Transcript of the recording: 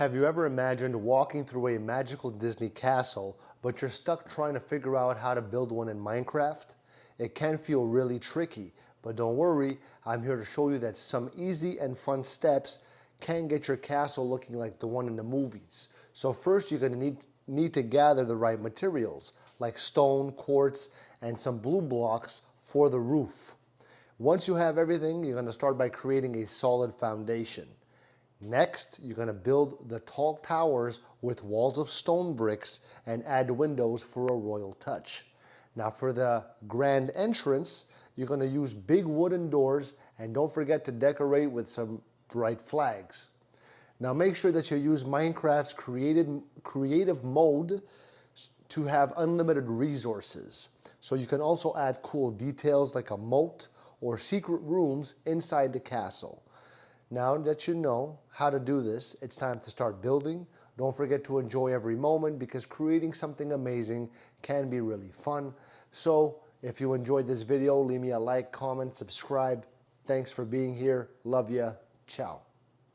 Have you ever imagined walking through a magical Disney castle, but you're stuck trying to figure out how to build one in Minecraft? It can feel really tricky, but don't worry, I'm here to show you that some easy and fun steps can get your castle looking like the one in the movies. So first you're going to need to gather the right materials, like stone, quartz, and some blue blocks for the roof. Once you have everything, you're going to start by creating a solid foundation. Next, you're going to build the tall towers with walls of stone bricks and add windows for a royal touch. Now for the grand entrance, you're going to use big wooden doors, and don't forget to decorate with some bright flags. Now make sure that you use Minecraft's creative mode to have unlimited resources. So you can also add cool details like a moat or secret rooms inside the castle. Now that you know how to do this, it's time to start building. Don't forget to enjoy every moment, because creating something amazing can be really fun. So if you enjoyed this video, leave me a like, comment, subscribe. Thanks for being here. Love ya. Ciao.